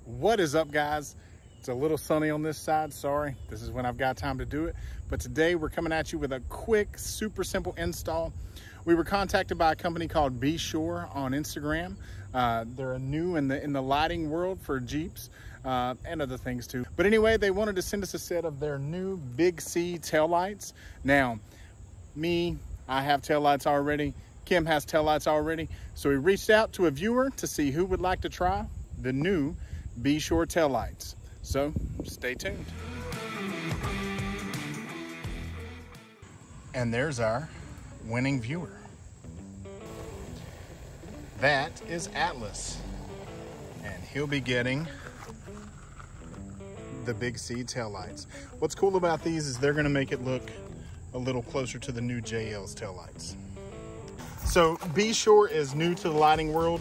What is up, guys? It's a little sunny on this side. Sorry, this is when I've got time to do it. But today we're coming at you with a quick, super simple install. We were contacted by a company called BeSure on Instagram. They're new in the lighting world for Jeeps and other things too. But anyway, they wanted to send us a set of their new Big C taillights. Now, I have taillights already. Kim has taillights already. So we reached out to a viewer to see who would like to try the new BeSure taillights. So stay tuned. And there's our winning viewer. That is Atlas. And he'll be getting the Big C taillights. What's cool about these is they're gonna make it look a little closer to the new JL's taillights. So BeSure is new to the lighting world.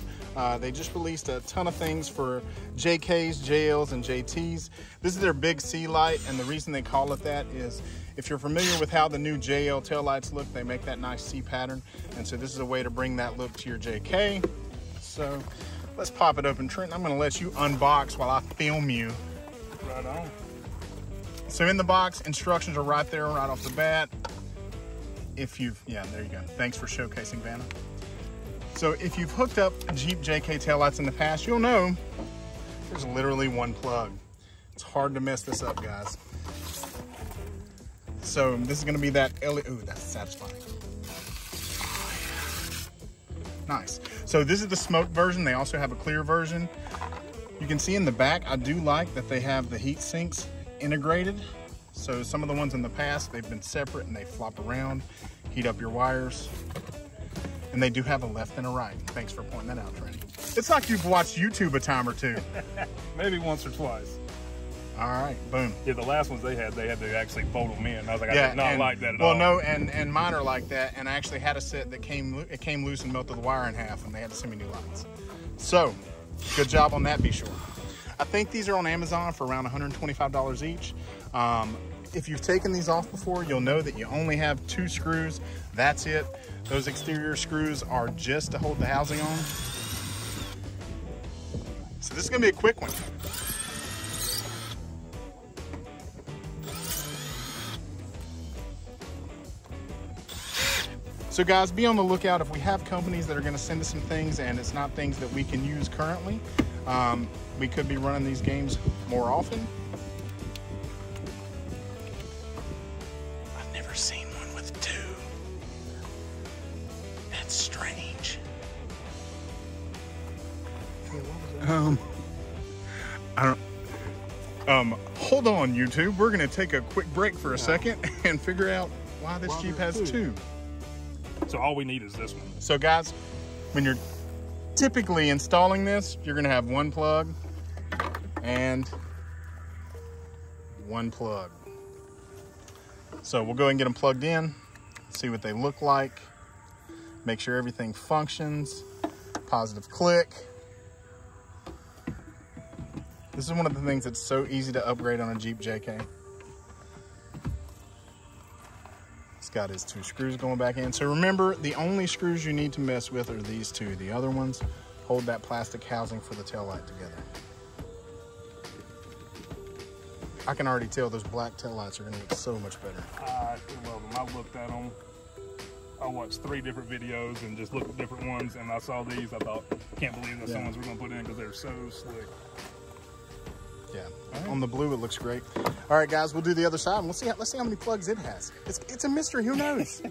They just released a ton of things for JKs, JLs, and JTs. This is their Big C light, and the reason they call it that is if you're familiar with how the new JL taillights look, they make that nice C pattern, and so this is a way to bring that look to your JK. So let's pop it open. Trenton, I'm gonna let you unbox while I film you. Right on. So in the box, instructions are right there, right off the bat. Yeah, there you go. Thanks for showcasing, Vanna. So if you've hooked up Jeep JK taillights in the past, you'll know there's literally one plug. It's hard to mess this up, guys. So this is gonna be that LED, ooh, that's satisfying. Nice. So this is the smoke version. They also have a clear version. You can see in the back, I do like that they have the heat sinks integrated. So some of the ones in the past, they've been separate and they flop around, heat up your wires. And they do have a left and a right. Thanks for pointing that out, Trenny. It's like you've watched YouTube a time or two. Maybe once or twice. All right, boom. Yeah, the last ones they had to actually fold them in. I was like, I did not like that at all. Well, no, and mine are like that. And I actually had a set that came loose and melted the wire in half, and they had to send me new lights. So, good job on that, BeSure. I think these are on Amazon for around $125 each. If you've taken these off before, you'll know that you only have 2 screws. That's it. Those exterior screws are just to hold the housing on. So this is gonna be a quick one. So guys, be on the lookout if we have companies that are gonna send us some things and it's not things that we can use currently. We could be running these games more often. I've never seen one with 2. That's strange. Hold on, YouTube. We're gonna take a quick break for a second and figure out why this Jeep has 2. So all we need is this one. So guys, when you're typically installing this, you're gonna have 1 plug and 1 plug. So we'll go ahead and get them plugged in, see what they look like, make sure everything functions, positive click. This is one of the things that's so easy to upgrade on a Jeep JK. It's got his 2 screws going back in. So remember, the only screws you need to mess with are these 2. The other ones hold that plastic housing for the taillight together. I can already tell those black taillights are gonna look so much better. I love them. I looked at them. I watched 3 different videos and just looked at different ones, and I saw these. I thought, can't believe that's the ones we're gonna put in because they're so slick. Yeah, right. On the blue it looks great. All right, guys, we'll do the other side and let's see how many plugs it has. It's a mystery. Who knows?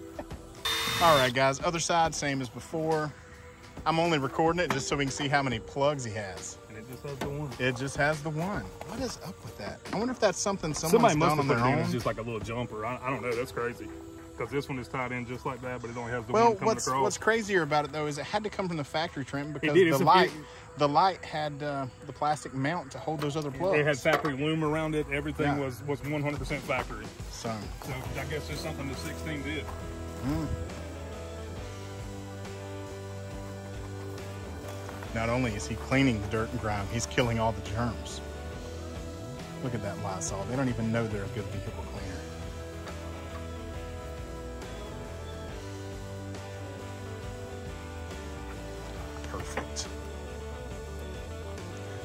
All right, guys, other side, same as before. I'm only recording it just so we can see how many plugs he has. And it just has the 1. It just has the 1. What is up with that? I wonder if that's something someone's done on their own. It's just like a little jumper. I don't know. That's crazy. Because this one is tied in just like that, but it only has the 1 coming across. What's crazier about it though is it had to come from the factory, Trent, because the light had the plastic mount to hold those other plugs. It had factory loom around it. Everything was 100% factory. So I guess there's something the 16 did. Not only is he cleaning the dirt and grime, he's killing all the germs. Look at that Lysol. They don't even know they're a good vehicle cleaner.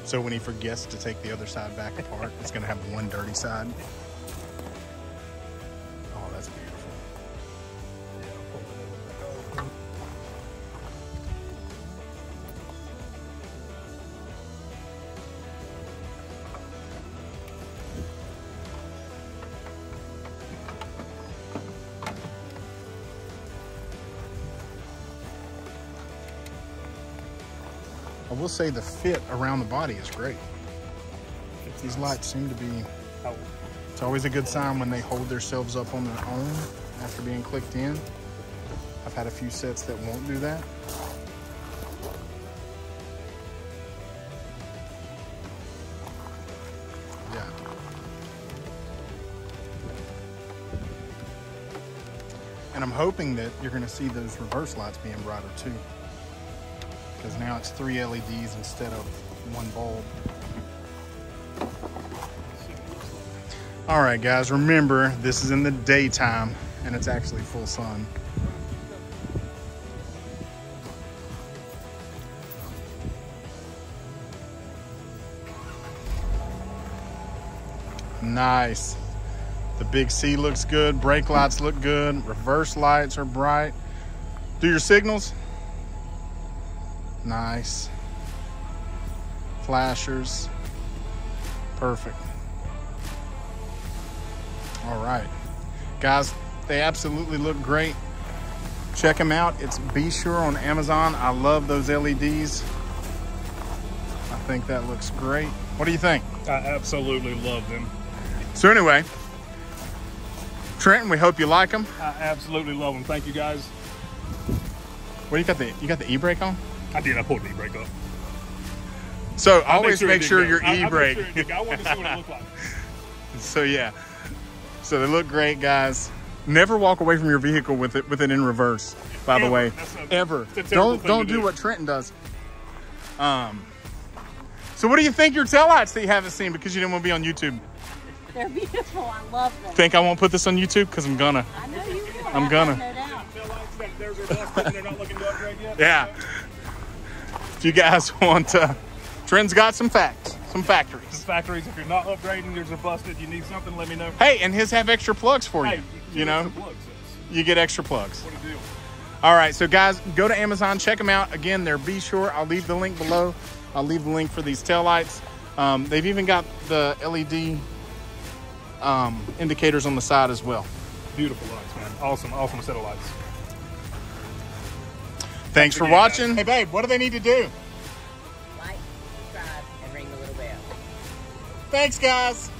So when he forgets to take the other side back apart, it's gonna have one dirty side. Oh, that's beautiful. I will say the fit around the body is great. These lights seem to be, it's always a good sign when they hold themselves up on their own after being clicked in. I've had a few sets that won't do that. Yeah. And I'm hoping that you're gonna see those reverse lights being brighter too, because now it's 3 LEDs instead of 1 bulb. All right, guys, remember, this is in the daytime and it's actually full sun. Nice. The big C looks good. Brake lights look good. Reverse lights are bright. Do your signals. Nice. Flashers. Perfect. All right. Guys, they absolutely look great. Check them out. It's BeSure on Amazon. I love those LEDs. I think that looks great. What do you think? I absolutely love them. So anyway, Trenton, we hope you like them. I absolutely love them. Thank you, guys. What, you got the e-brake on? I did. I pulled the e-brake up. So always make sure your e-brake. I wanted to see what it looked like. So yeah. So they look great, guys. Never walk away from your vehicle with it in reverse, by the way. Ever. Don't do what Trenton does. So what do you think your taillights that you haven't seen because you didn't want to be on YouTube? They're beautiful. I love them. Think I won't put this on YouTube? Because I'm gonna. I know you will. I'm gonna. No doubt. Theirs are busted and they're not looking to upgrade yet. Yeah. If you guys want Trenton's got some facts, some factories. Factories, if you're not upgrading, yours are busted, you need something, let me know. Hey, and his have extra plugs for you. You know, you get extra plugs. What a deal. All right, so guys, go to Amazon, check them out. Again, they're BeSure. I'll leave the link below. I'll leave the link for these taillights. They've even got the LED indicators on the side as well. Beautiful lights, man. Awesome set of lights. Thanks for watching. Hey, babe, what do they need to do? Like, subscribe, and ring the little bell. Thanks, guys.